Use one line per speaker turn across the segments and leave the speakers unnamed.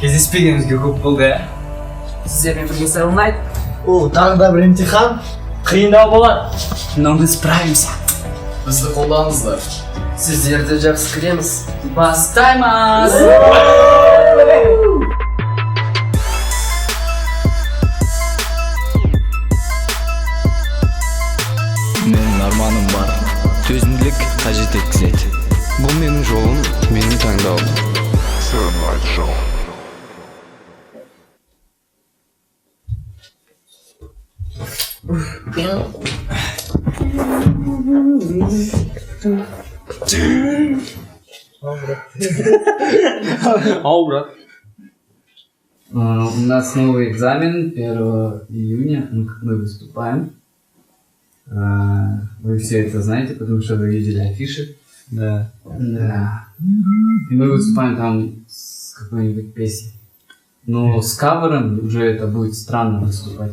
Кездеспегенімізге көп болды, ә?
Сіздермен бірге сайланайық.
О, тағы да бір емтихан. Қиындау болады.
Но мы справимся.
Бізді қолдаңыздар.
Сіздерді жақсы көреміз. Бастаймыз!
Менің арманым бар. Төзімділік қажет еткізеді. Бұл менің жолым, менің таңдауым.
Ау, брат. У нас новый экзамен 1 июня, мы выступаем. Вы все это знаете, потому что вы видели афиши.
Да.
Да. И мы выступаем там с какой-нибудь песней. Но с кавером уже это будет странно выступать.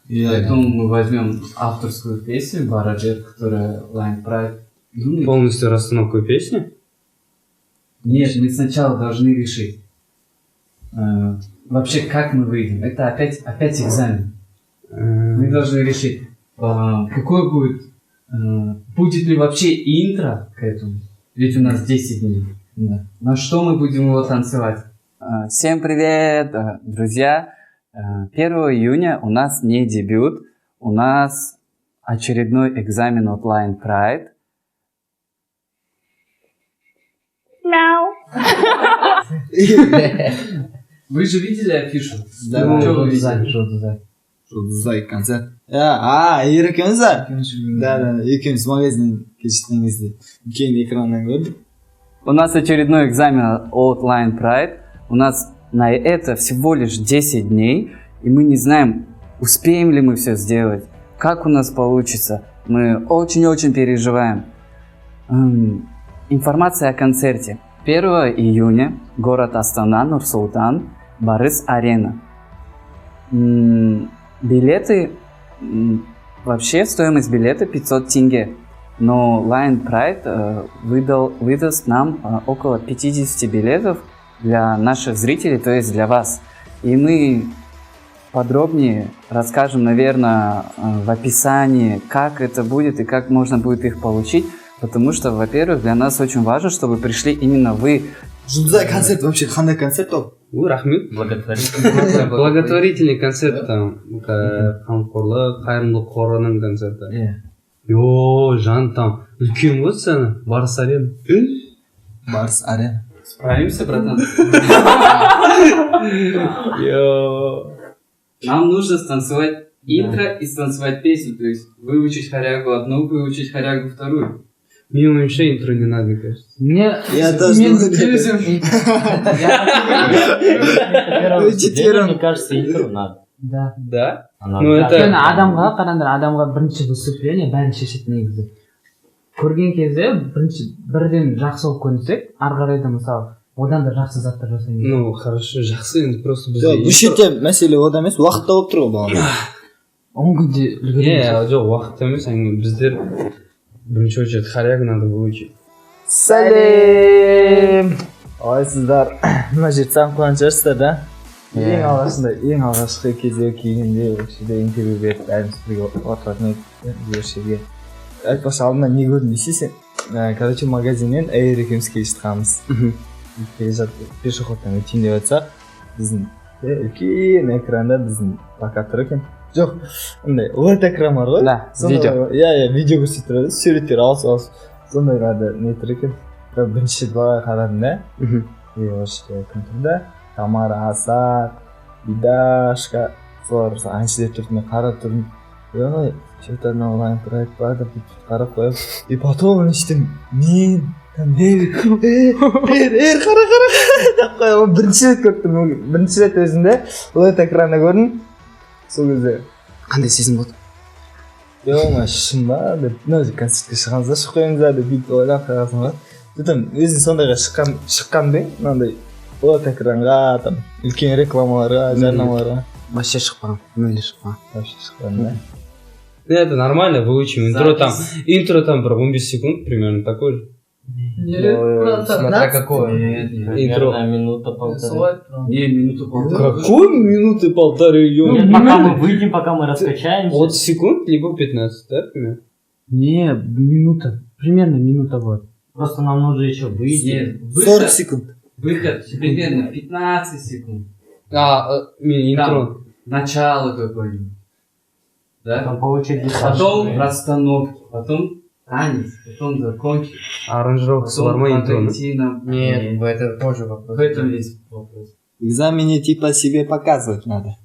Поэтому мы возьмем авторскую песню Бараджет, которая Line Pride.
Полностью расстановку песни?
Нет, мы сначала должны решить. Вообще, как мы выйдем. Это опять экзамен. Мы должны решить, какой будет... Будет ли вообще интро к этому? Ведь у нас 10 дней. Да. На что мы будем его танцевать? Всем привет, друзья! 1 июня у нас не дебют. У нас очередной экзамен от Line Pride. Вы же видели афишу?
Да,
Ну, что
да,
вы
да.
видели? Что-то
Жұлдызай концерт. Ер екеуміз ба? Да, екеуміз магазиннен кеткен кезде үлкен экраннан көрдік.
У нас очередной экзамен от Line Pride. У нас на это всего лишь 10 дней, и мы не знаем, успеем ли мы все сделать, как у нас получится. Мы очень-очень переживаем. Информация о концерте. 1 июня, город Астана, Нур-Султан, Барыс-Арена. Билеты, вообще стоимость билета 500 тенге. Но Line Pride выдаст нам около 50 билетов для наших зрителей, то есть для вас. И мы подробнее расскажем, наверное, в описании, как это будет и как можно будет их получить. Потому что, во-первых, для нас очень важно, чтобы пришли именно вы.
Жұлдызай концерт вообще қандай концерт ол?
Ой, рахмет. Благотворительный концерт там. Қамқорлық, қайырымдылық қорының концерті. Йо, жан там. Үлкен ғой сцена. Барыс Арена.
Барыс Арена.
Справимся, братан?
Йо.
Нам нужно станцевать интро и станцевать песню. То есть выучить хорягу одну, выучить хорягу вторую.
Менің ойымша интро не надо, кажется.
Я тоже
Мне кажется, интро надо.
Да.
Да?
Ну
это...
адамға қараңдар, адамға бірінші выступление бәрін шешеді негізі. Көрген кезде бірден жақсы болып көрінсек, ары қарай да мысалы одан да жақсы заттар жасаймыз.
Ну, хорошо, жақсы, енді просто
Бұл
бізде...
жерде мәселе ода емес, уақытта болып тұр ғой бағана.
10 күнде үлгереміз.
Жоқ, уақытта емес, біздер бірінші очередь хорягу надо выучить.
Сәлем! Қалайсыздар? Мына жерді сағынып қалған шығарсыздар, да? Ең алғашқы кезде келгенде өкшеде интервью беріп бәріміз бірге отыратын едік жерге. Айтпақшы алдынан не көрдім десейсің, короче магазиннен әйер екеуміз келе жатқанбыз. Келе жатып пешеходтан өтейін деп жатсақ, біздің үлкен экранда біздің плакат тұр екен. Жоқ, андай OLED экран бар ғой?
Да, видео.
Видео көрсетіп тұрады, суреттер алыс. Сондайға да не тұр екен. Бірінші былай қарадым да. Осы кім тұрды? Тамара, Асад, Бидашка, солар әншілер тұрды, мен қарап тұрдым. Что-то анау Line Pride бар да, қарап қойып. И потом іштен мен, қара деп қойып, бірінші рет көрдім. Бірінші рет өзінде OLED экранды көрдім. Сол кезде қандай сезім болды? Ма шын ба деп, концертке шығамыз шығып қоямыз деп бүйтіп ойлап қағасың ба. Сөйтіп өзің сондайға шыққанды, мынандай OLED экранға, үлкен рекламаларға, жарнамаларға.
Вообще шықпаған, мүлде шықпаған.
Вообще шықпаған, да?
Это нормально, выучим. Интро там, бір 15 секунд примерно такой же. Смотря какое. Интро.
Наверное, минута полторы.
Не, минуту полтора.
Какой минуты полторы?
Нет, пока мы выйдем, пока мы раскачаемся.
От секунд, либо 15, да, примерно?
Не, минута. Примерно минута вот.
Просто нам нужно еще выйти.
Нет,
40 секунд.
выход примерно 15 секунд.
Интро.
Начало какое-нибудь. Да?
Там по очереди.
Потом расстановки, потом танец, потом закончить.
Аранжировка
Потом
бар ма интроны?
надо идти на...
Нет, это тоже
В
вопрос.
этом есть вопрос.
В экзамене типа себе показывать надо.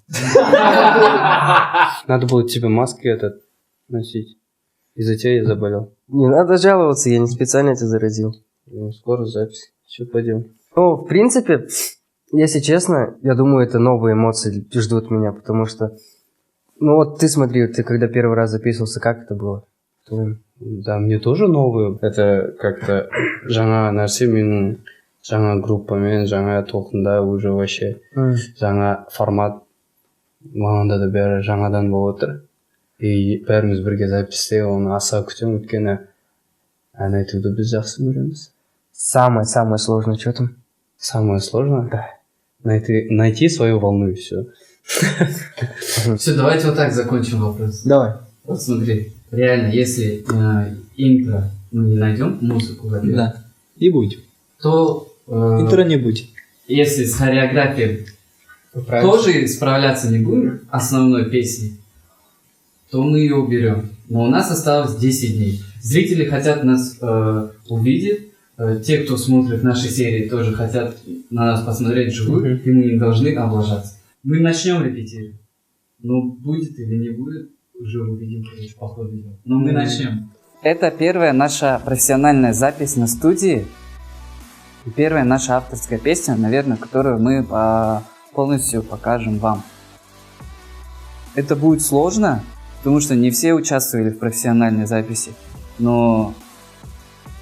Надо было тебе маски этот носить. Из-за тебя я заболел.
Не надо жаловаться, я не специально это заразил.
Ну, скоро запись. Что поделать?
Ну, в принципе, если честно, я думаю, это новые эмоции ждут меня, потому что... Ну вот ты смотри, ты когда первый раз записывался, как это было?
Да, мне тоже новые. Это как-то жаңа нәрсе менің жаңа группамен, жаңа толқында уже вообще жаңа формат мағында да бәрі жаңадан болып отыр. И бәріміз бірге записте оны аса күтемін, өйткені ән айтуды біз жақсы көреміз.
Самое сложное, что там?
Самое сложное? Да. Найти свою волну и все.
Все, давайте вот так закончим вопрос.
Давай.
Вот смотри, реально, если интро мы не найдем, музыку, во-первых,
Да. И будет.
то
Интро не будет.
если с хореографией тоже справляться не будем, основной песней, то мы ее уберем. Но у нас осталось 10 дней. Зрители хотят нас увидеть, те, кто смотрит наши серии, тоже хотят на нас посмотреть вживую, и мы не должны облажаться. Мы начнем репетировать. Но будет или не будет, уже увидим, короче, по ходу дела. Но мы начнем. Это первая наша профессиональная запись на студии. И первая наша авторская песня, наверное, которую мы полностью покажем вам. Это будет сложно, потому что не все участвовали в профессиональной записи. Но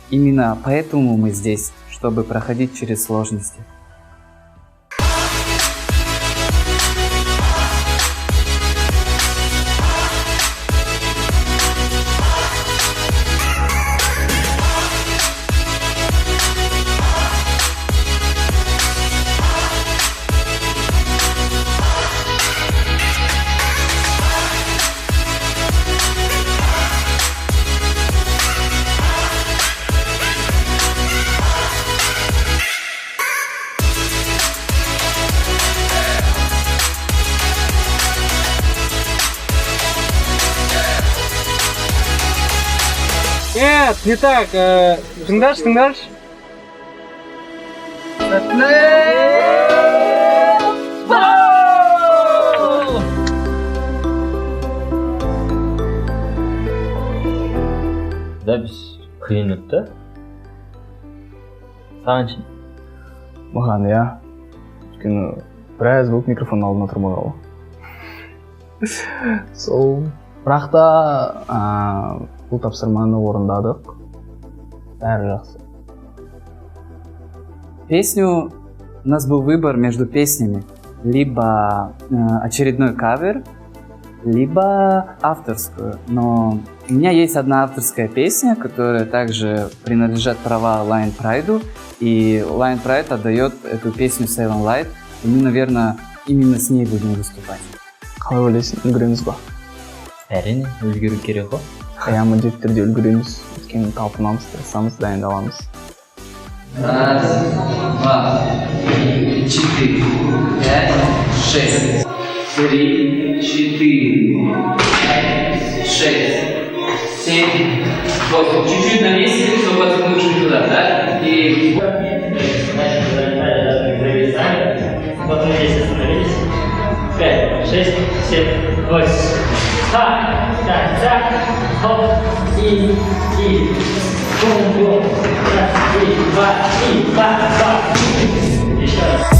именно поэтому мы здесь, чтобы проходить через сложности.
Нет, не так. Тыңдашы.
Запись қиын өтті. Саған ше?
Маған иә. Өйткені біраз болып микрофон алдына тұрмағалы. Сол. Бірақ та бұл тапсырманы орындадық. Бәрі жақсы.
Песню у нас был выбор между песнями. Либо очередной кавер, либо авторскую. Но у меня есть одна авторская песня, которая также принадлежит права Lion Pride. И Lion Pride отдает эту песню Seven Light. И мы, наверное, именно с ней будем выступать.
Қалай ойлайсың, үлгереміз ба?
Әрине, өзгеру керек қой.
Иә, міндетті түрде үлгереміз. Өйткені талпынамыз, тырысамыз, дайындаламыз.
Раз, два, три, 4, 5, 6. 3, 4, 5, 6, 7, 8. Чуть-чуть на месте, чтобы потом ушли туда, да? И...
Потом здесь остановились. 5, 6, 7, 8. Так. Хоп. И. Бум. Раз, и, два. Еще раз.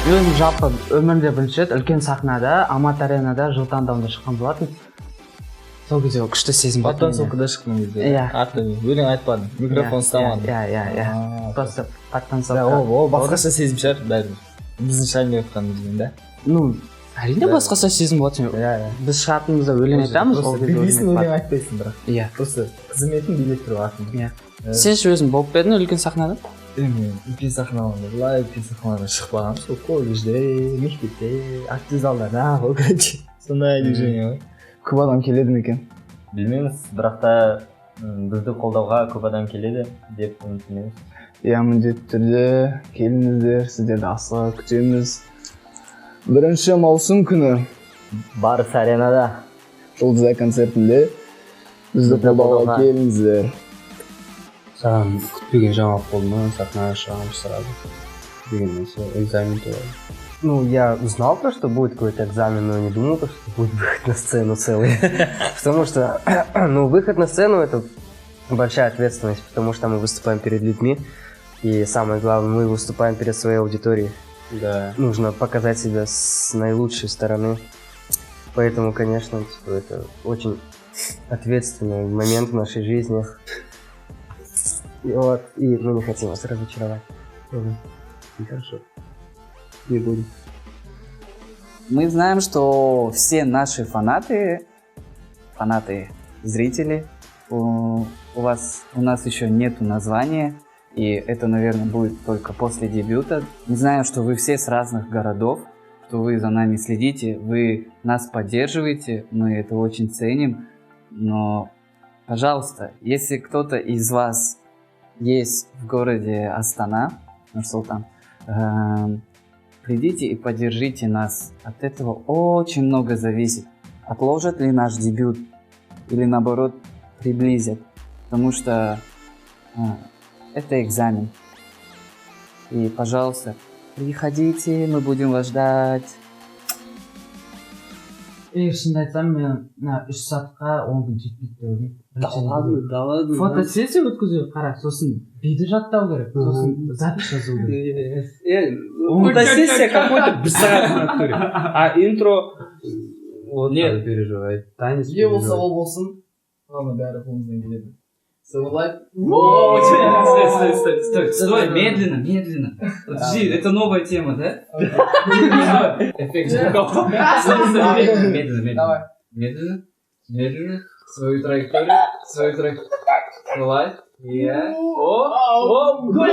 өзім жалпы өмірде бірінші рет үлкен сахнада Алматы аренада жыл таңдауында шыққан болатын. Сол кезде күшті сезім болды.
Подтанцовкада шықтың кезде.
Иә.
Өлең айтпадың, микрофон ұстамадың.
Иә. Просто подтанцовка.
Ол басқаша сезім шығар, бәрібір. Біздің шайын өтқанымызбен да.
Ну, әрине басқаша сезім болады. Біз шығатынымызда өлең айтамыз.
Билейсің, өлең айтпайсың бірақ.
Иә.
Просто қызметін билеп тұру артын.
Иә. Сен өзің болып па едің үлкен сахнада?
Мен үлкен сахналарда, былай үлкен сахналарда шықпағанмын. Сол колледжде, мектепте, актив залдарда, ол короче. Сондай движение ғой.
Көп адам келеді ме екен?
Білмейміз, бірақ та бізді қолдауға көп адам келеді деп үміттенеміз.
Иә, міндетті түрде келіңіздер, сіздерді асыға күтеміз. 1 маусым күні
Барыс аренада
Жұлдызай концертінде бізді қолдауға келіңіздер.
Саған күтпеген жаңалық болды ма? Сахнаға шығамыз сразу. Деген нәрсе, экзамен туралы.
Ну, я знал то, что будет какой-то экзамен, но не думал, что будет выход на сцену целый. Потому что, ну, выход на сцену — это большая ответственность, потому что мы выступаем перед людьми. И самое главное, мы выступаем перед своей аудиторией.
Да.
Нужно показать себя с наилучшей стороны. Поэтому, конечно, типа, это очень ответственный момент в нашей жизни. И вот, и мы не хотим вас разочаровать.
Хорошо. Не будем.
Мы знаем, что все наши фанаты, зрители, у нас еще нету названия, и это, наверное, будет только после дебюта. Мы знаем, что вы все с разных городов, что вы за нами следите, вы нас поддерживаете, мы это очень ценим, но, пожалуйста, если кто-то из вас есть в городе Астана, Нур-Султан, придите и поддержите нас. От этого очень много зависит. Отложат ли наш дебют или наоборот приблизят. Потому что это экзамен. И, пожалуйста, приходите, мы будем вас ждать.
Шынымды айтсам, мен 3 сағатқа 10 күн жетпейді деп ойлаймын.
Далады.
Фотосессия өткізу, қара, сосын биді жаттау керек, сосын запись жазу керек.
Фотосессия какой-то 1 сағат в натуре. А интро... Вот не переживай. Танец
Не болса
переживай.
ол болсын. Ладно, бәрі қолымыздан келеді.
Стой, медленно. Подожди, это новая тема, да?
Эффект. Медленно. Свою траекторию. Давай. О, гол!